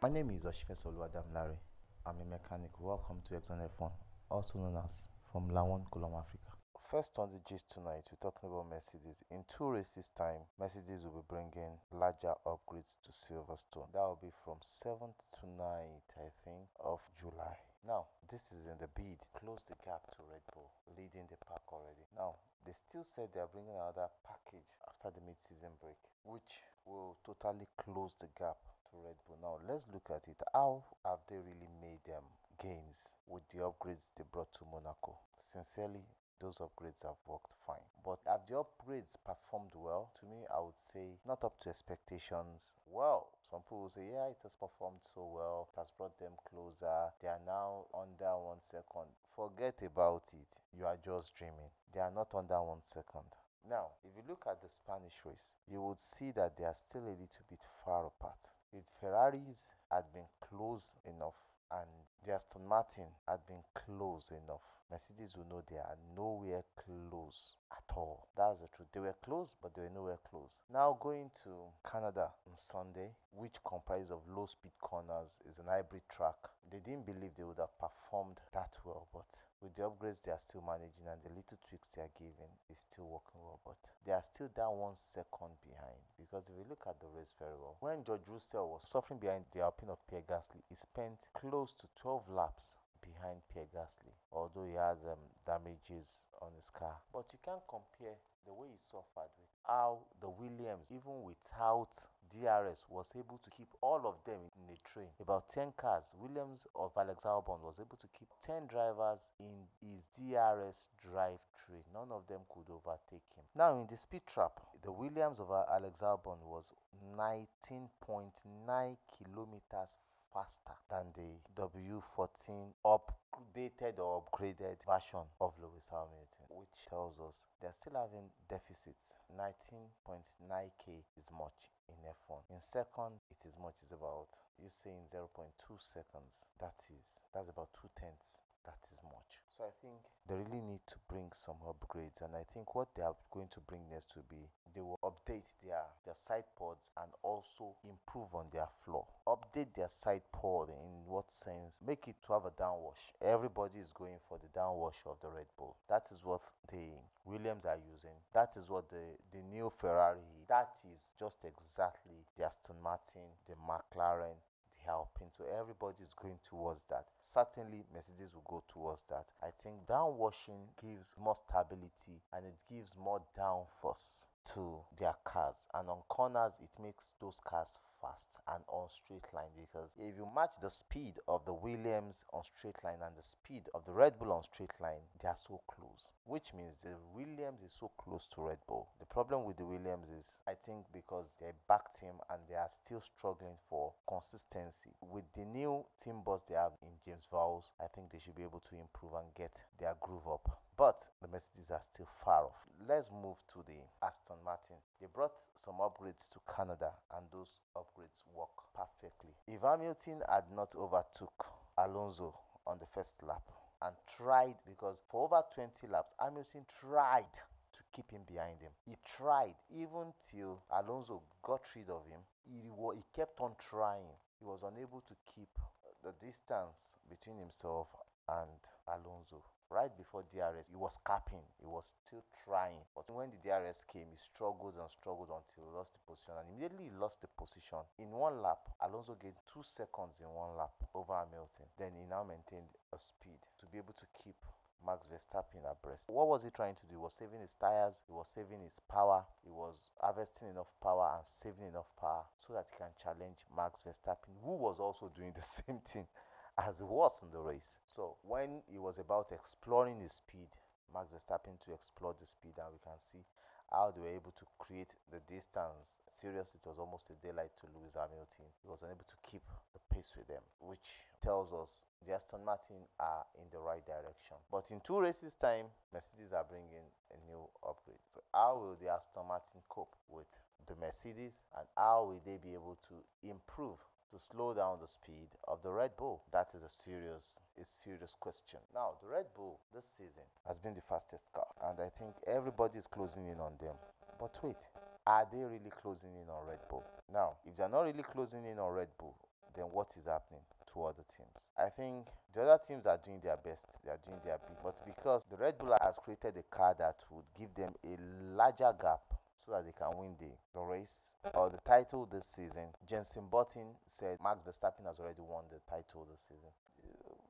My name is Larry. I'm a mechanic. Welcome to Exxon F1, also known as from Lawon, Colum, Africa. First on the gist tonight, we're talking about Mercedes. In 2 races time, Mercedes will be bringing larger upgrades to Silverstone. That will be from 7th to 9th, I think, of July. Now, this is in the bid to close the gap to Red Bull, leading the pack already. Now, they still said they are bringing another package after the mid-season break, which will totally close the gap to Red Bull. Now, let's look at it. How have they really made them gains with the upgrades they brought to Monaco? Sincerely, those upgrades have worked fine. But have the upgrades performed well? To me, I would say not up to expectations. Well, some people will say, yeah, it has performed so well. It has brought them closer. They are now under 1 second. Forget about it. You are just dreaming. They are not under 1 second. Now, if you look at the Spanish race, you would see that they are still a little bit far apart. If Ferraris had been close enough and the Aston Martin had been close enough, Mercedes will know they are nowhere close at all. That's the truth. They were close, but they were nowhere close. Now going to Canada on Sunday, which comprises of low speed corners, is an hybrid track. They didn't believe they would have performed that well, but with the upgrades they are still managing and the little tweaks they are giving is still working well, but they are still down 1 second behind. Because if you look at the race very well, when George Russell was suffering behind the Alpine of Pierre Gasly, he spent close to 12 laps behind Pierre Gasly, although he has damages on his car. But you can't compare the way he suffered with how the Williams, even without DRS, was able to keep all of them in a train. About 10 cars, Williams of Alex Albon was able to keep 10 drivers in his DRS drive train. None of them could overtake him. Now in the speed trap, the Williams of Alex Albon was 19.9 kilometers faster than the W14 updated or upgraded version of Lewis Hamilton, which tells us they're still having deficits. 19.9k is much in F1. In second, it is much. It's about, you saying 0.2 seconds. That's about 2/10. That is much. So I think they really need to bring some upgrades, and I think what they are going to bring next will be they will update their side pods and also improve on their floor. Update their side pod in what sense? Make it to have a downwash. Everybody is going for the downwash of the Red Bull. That is what the Williams are using. That is what the new Ferrari, that is just exactly the Aston Martin, the McLaren, Alpine. So everybody is going towards that. Certainly Mercedes will go towards that. I think downwashing gives more stability and it gives more downforce to their cars, and on corners it makes those cars fast and on straight line, because if you match the speed of the Williams on straight line and the speed of the Red Bull on straight line, they are so close, which means the Williams is so close to Red Bull. The problem with the Williams is, I think, because they backed him and they are still struggling for consistency. With the new team boss they have in James Vowles, I think they should be able to improve and get their groove up. But the Mercedes are still far off. Let's move to the Aston Martin. They brought some upgrades to Canada and those upgrades work perfectly. If Hamilton had not overtook Alonso on the first lap and tried, because for over 20 laps, Hamilton tried to keep him behind him. He tried even till Alonso got rid of him. He kept on trying. He was unable to keep the distance between himself and Alonso. Right before DRS, he was capping. He was still trying. But when the DRS came, he struggled and struggled until he lost the position. And immediately he lost the position. In one lap, Alonso gained 2 seconds in one lap over Hamilton. Then he now maintained a speed to be able to keep Max Verstappen abreast. What was he trying to do? He was saving his tires, he was saving his power, he was harvesting enough power and saving enough power so that he can challenge Max Verstappen, who was also doing the same thing as he was in the race. So when he was about exploring his speed, Max Verstappen to explore the speed, and we can see how they were able to create the distance. Seriously, it was almost a daylight to Lewis Hamilton. He was unable to keep the pace with them, which tells us the Aston Martin are in the right direction. But in 2 races time, Mercedes are bringing a new upgrade. So how will the Aston Martin cope with the Mercedes, and how will they be able to improve to slow down the speed of the Red Bull? That is a serious question. Now, the Red Bull this season has been the fastest car, and I think everybody is closing in on them. But wait, are they really closing in on Red Bull? Now, if they're not really closing in on Red Bull, then what is happening to other teams? I think the other teams are doing their best, they are doing their bit, but because the Red Bull has created a car that would give them a larger gap so that they can win the race or the title this season. Jensen Button said Max Verstappen has already won the title this season.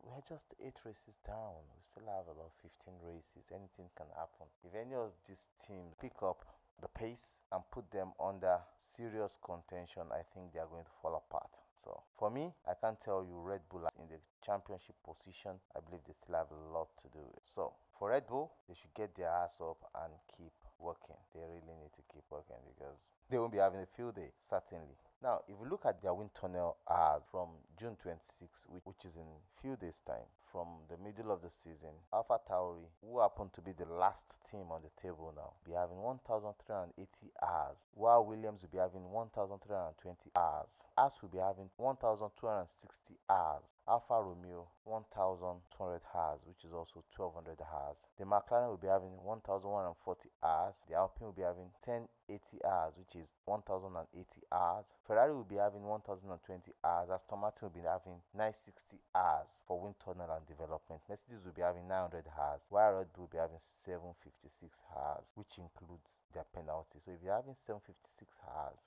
We're just 8 races down. We still have about 15 races. Anything can happen. If any of these teams pick up the pace and put them under serious contention, I think they are going to fall apart. So for me, I can't tell you Red Bull are in the championship position. I believe they still have a lot to do. So for Red Bull, they should get their ass up and keep working. They really need to keep working because they won't be having a field day, certainly. Now, if you look at their wind tunnel hours from June 26, which is in few days' time, from the middle of the season, Alpha Tauri, who happen to be the last team on the table now, be having 1,380 hours, while Williams will be having 1,320 hours. As will be having 1,260 hours. Alfa Romeo 1,200 hours, which is also 1,200 hours. The McLaren will be having 1,140 hours. The Alpine will be having 1080 hours, which is 1,080 hours. Ferrari will be having 1,020 hours. Aston Martin will be having 960 hours for wind tunnel and development. Mercedes will be having 900 hours, while Red Bull will be having 756 hours, which includes their penalty. So if you're having 756 hours,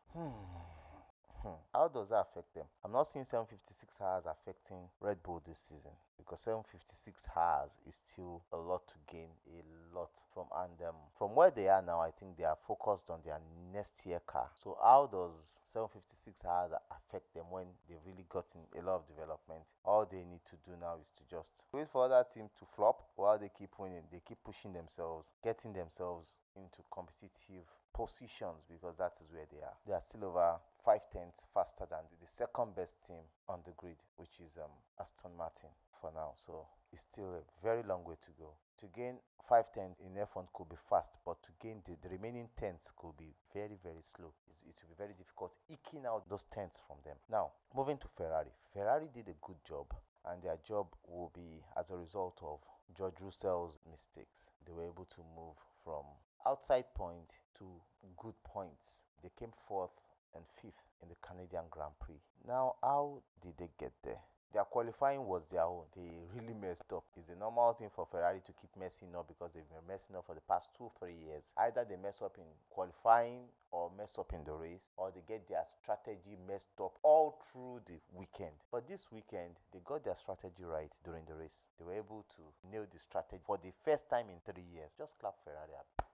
how does that affect them? I'm not seeing 756 hours affecting Red Bull this season because 756 hours is still a lot to gain, a lot from where they are now. I think they are focused on their next year car. So how does 756 hours affect them when they've really gotten a lot of development? All they need to do now is to just wait for other team to flop while they keep winning. They keep pushing themselves, getting themselves into competitive positions because that is where they are. They are still over 5/10 faster than the second best team on the grid, which is Aston Martin for now. So it's still a very long way to go. To gain 5/10 in F1 could be fast, but to gain the remaining tenths could be very, very slow. It will be very difficult eking out those tenths from them. Now, moving to Ferrari. Ferrari did a good job, and their job will be as a result of George Russell's mistakes. They were able to move from outside point to good points. They came fourth and fifth in the Canadian Grand Prix. Now, how did they get there? Their qualifying was their own. They really messed up. It's a normal thing for Ferrari to keep messing up because they've been messing up for the past 2-3 years. Either they mess up in qualifying or mess up in the race, or they get their strategy messed up all through the weekend. But this weekend, they got their strategy right during the race. They were able to nail the strategy for the first time in 3 years. Just clap Ferrari up.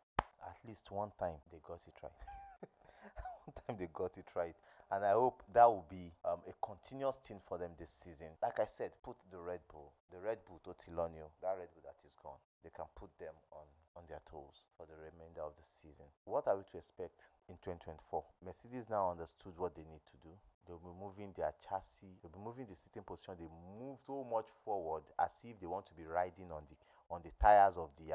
At least one time they got it right. One time they got it right, and I hope that will be a continuous thing for them this season. Like I said, put the Red Bull Totilonio, that Red Bull that is gone, they can put them on their toes for the remainder of the season. What are we to expect in 2024? Mercedes now understood what they need to do. They'll be moving their chassis, they'll be moving the sitting position. They move so much forward as if they want to be riding on the tires of the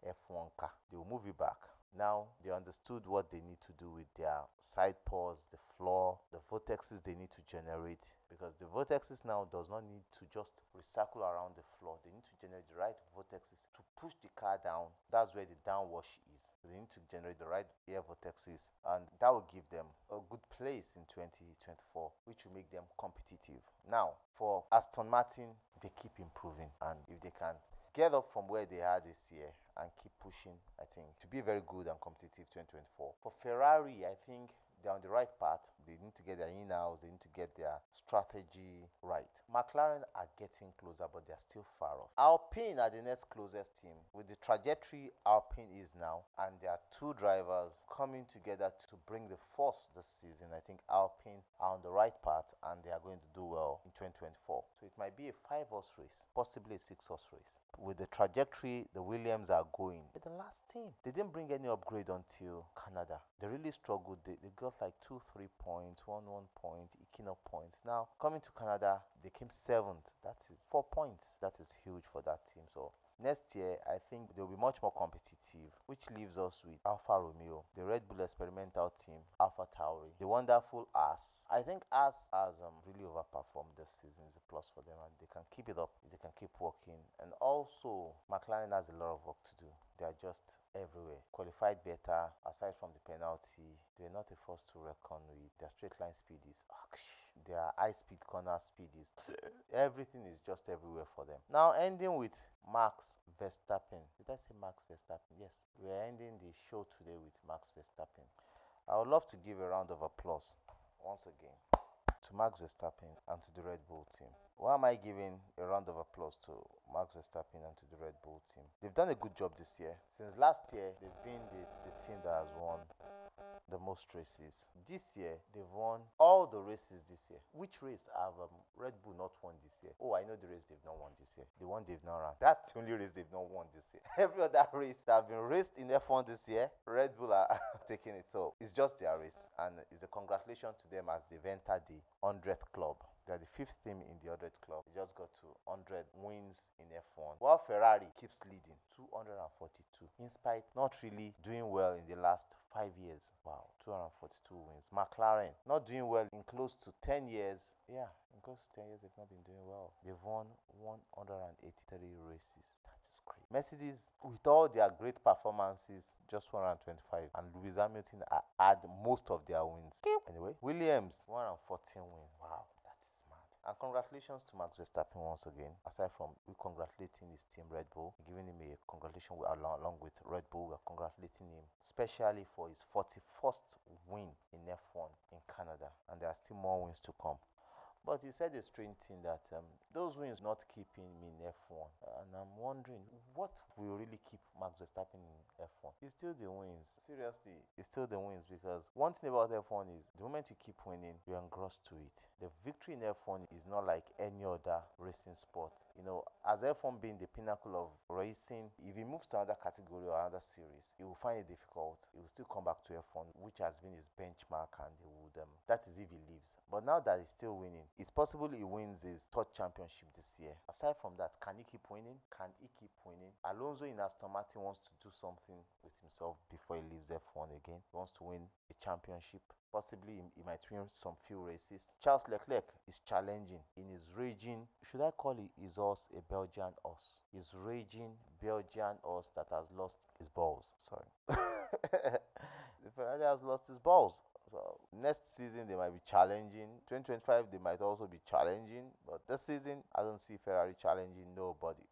F1 car. They will move it back. Now they understood what they need to do with their side pods, the floor, the vortexes they need to generate, because the vortexes now does not need to just recycle around the floor. They need to generate the right vortexes to push the car down. That's where the downwash is. They need to generate the right air vortexes, and that will give them a good place in 2024, which will make them competitive. Now for Aston Martin, they keep improving, and if they can get up from where they are this year and keep pushing, I think, to be very good and competitive 2024. For Ferrari, I think they're on the right path. They need to get their in-house, they need to get their strategy right. McLaren are getting closer, but they're still far off. Alpine are the next closest team. With the trajectory Alpine is now, and there are two drivers coming together to bring the force this season, I think Alpine are on the right path, and they are going to do well in 2024. So it might be a 5-horse race, possibly a 6-horse race. With the trajectory the Williams are going, they're the last team. They didn't bring any upgrade until Canada. They really struggled. They got like 2-3 points, 1 point, eking up points. Now coming to Canada, they came 7th. That is 4 points. That is huge for that team. So next year, I think they'll be much more competitive, which leaves us with Alfa Romeo, the Red Bull experimental team, Alpha Tauri, the wonderful Haas. I think Haas has really overperformed this season. It's a plus for them, and they can keep it up if they can keep working. And also, McLaren has a lot of work to do. they are just everywhere. Qualified better, aside from the penalty, they're not a force to reckon with. Their straight line speed is their high speed corner speed is everything is just everywhere for them. Now ending with Max Verstappen. Did I say Max Verstappen? Yes. We are ending the show today with Max Verstappen. I would love to give a round of applause once again to Max Verstappen and to the Red Bull team. Why am I giving a round of applause to Max Verstappen and to the Red Bull team? They've done a good job this year. Since last year, they've been the team that has won the most races. This year, they've won all the races this year. Which race have Red Bull not won this year? Oh, I know the race they've not won this year. The one they've not run. That's the only race they've not won this year. Every other race that have been raced in F1 this year, Red Bull are taking it. So it's just their race. And it's a congratulations to them as they've entered the 100th club. They're the 5th team in the 100th club. They just got to 100 wins in F1. While Ferrari keeps leading, 242. In spite not really doing well in the last 5 years. Wow, 242 wins. McLaren not doing well in close to 10 years. Yeah, in close to 10 years they've not been doing well. They've won 183 races. That is great. Mercedes, with all their great performances, just 125. And Lewis Hamilton had most of their wins. Anyway, Williams, 114 wins. Wow. And congratulations to Max Verstappen once again. Aside from we congratulating his team Red Bull, giving him a congratulation along with Red Bull, we're congratulating him especially for his 41st win in F1 in Canada. And there are still more wins to come. But he said a strange thing that those wins not keeping me in F1. And I'm wondering, what will really keep Max Verstappen in F1? It's still the wins. Seriously, it's still the wins, because one thing about F1 is the moment you keep winning, you're engrossed to it. The victory in F1 is not like any other racing sport. You know, as F1 being the pinnacle of racing, if he moves to another category or another series, he will find it difficult. He will still come back to F1, which has been his benchmark, and he would, that is if he leaves. But now that he's still winning, it's possible he wins his third championship this year. Aside from that, can he keep winning? Can he keep winning? Alonso in Aston Martin wants to do something with himself before he leaves F1 again. He wants to win a championship. Possibly he might win some few races. Charles Leclerc is challenging in his raging, should I call it his horse a Belgian horse? His raging Belgian horse that has lost his balls. Sorry. The Ferrari has lost his balls. So next season they might be challenging. 2025 they might also be challenging. But this season I don't see Ferrari challenging nobody.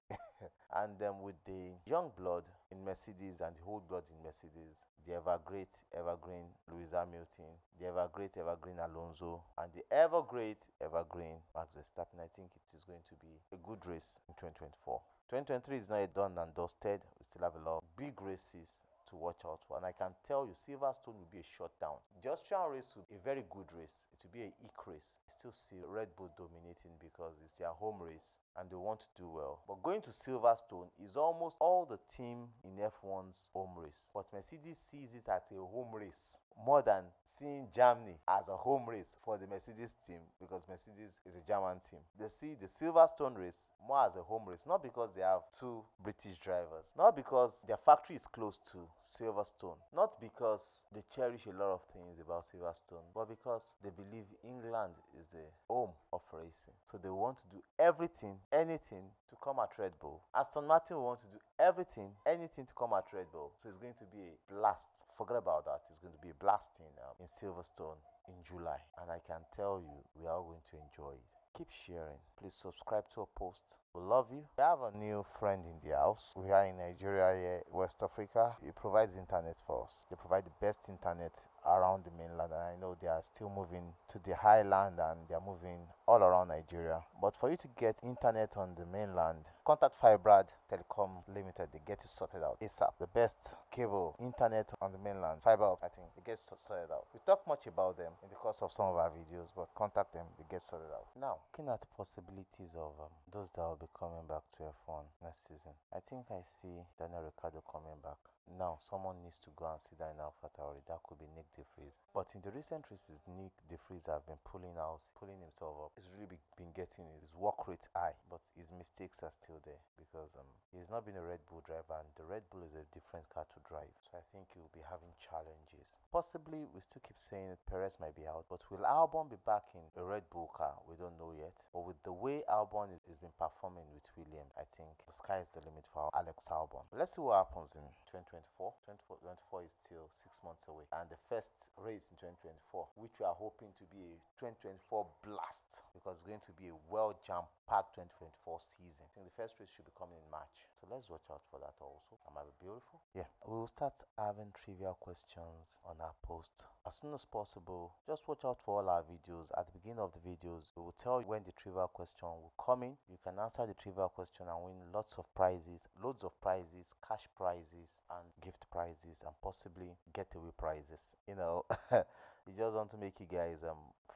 And then with the young blood in Mercedes and the old blood in Mercedes, the ever-great, evergreen Lewis Hamilton, the ever-great, evergreen Alonso, and the ever-great, evergreen Max Verstappen, I think it is going to be a good race in 2024. 2023 is not a done and dusted. We still have a lot of big races to watch out for, and I can tell you Silverstone will be a shutdown. The Austrian race will be a very good race. It will be a eek race. I still see Red Bull dominating because it's their home race and they want to do well. But going to Silverstone is almost all the team in F1's home race. But Mercedes sees it as a home race more than seeing Germany as a home race for the Mercedes team, because Mercedes is a German team. They see the Silverstone race more as a home race, not because they have two British drivers, not because their factory is close to Silverstone, not because they cherish a lot of things about Silverstone, but because they believe England is the home of racing. So they want to do everything, anything to come at Red Bull. Aston Martin will want to do everything, anything to come at Red Bull. So it's going to be a blast. Forget about that. It's going to be a blast in Silverstone in July. And I can tell you, we are going to enjoy it. Keep sharing. Please subscribe to our post. We love you. We have a new friend in the house. We are in Nigeria here, West Africa. He provides internet for us. They provide the best internet around the mainland, and I know they are still moving to the highland and they are moving all around Nigeria. But for you to get internet on the mainland, contact Fibrad Telecom Limited. They get you sorted out ASAP. The best cable internet on the mainland, fiber, I think they get sorted out. We talk much about them in the course of some of our videos, but contact them, they get sorted out. Now, looking at the possibilities of those that will be coming back to F1 next season, I think I see Daniel Ricciardo coming back. Now, someone needs to go and sit down in AlphaTauri. That could be Nick De Vries. But in the recent races, Nick De Vries have been pulling himself up. He's really been getting his work rate high, but his mistakes are still there because he's not been a Red Bull driver, and the Red Bull is a different car to drive. So I think he will be having challenges. Possibly, we still keep saying Perez might be out, but will Albon be back in a Red Bull car? We don't know yet. But with the way Albon has been performing with Williams, I think the sky is the limit for Alex Albon. But let's see what happens in 2024. 2024 is still 6 months away, and the first race in 2024, which we are hoping to be a 2024 blast, because it's going to be a well jam-packed 2024 season. I think the first race should be coming in March, so let's watch out for that also. That might be beautiful. Yeah, we will start having trivial questions on our post as soon as possible. Just watch out for all our videos. At the beginning of the videos, we will tell you when the trivial question will come in. You can answer the trivial question and win lots of prizes, loads of prizes, cash prizes and gift prizes, and possibly getaway prizes. We just want to make you guys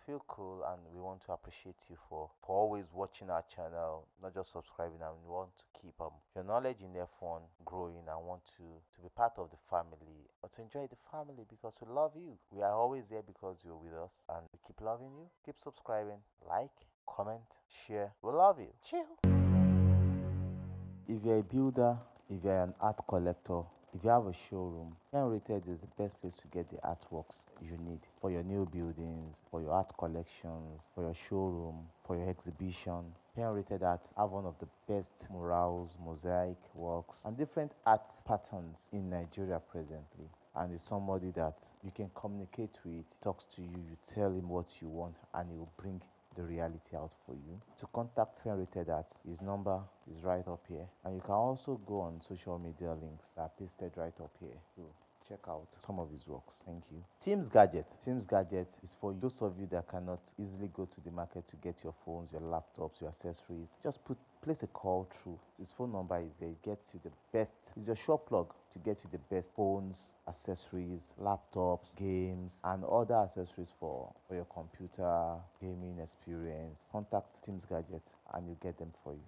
feel cool, and we want to appreciate you for always watching our channel, not just subscribing, and we want to keep your knowledge in F1 growing, and want to be part of the family, or to enjoy the family, because we love you. We are always there because you're with us, and we keep loving you. Keep subscribing, like, comment, share. We love you. Chill. If you're a builder, if you're an art collector, if you have a showroom, Rated is the best place to get the artworks you need for your new buildings, for your art collections, for your showroom, for your exhibition. Rated Art have one of the best murals, mosaic works, and different art patterns in Nigeria presently. And it's somebody that you can communicate with, talks to you, you tell him what you want, and he will bring the reality out for you. To contact Rated Art, his number is right up here, and you can also go on social media links that are pasted right up here to check out some of his works. Thank you. Teams Gadget is for those of you that cannot easily go to the market to get your phones, your laptops, your accessories. Just place a call through. His phone number is there. It gets you the best. It's your shop plug to get you the best phones, accessories, laptops, games, and other accessories for your computer gaming experience. Contact Teams Gadget and you get them for you.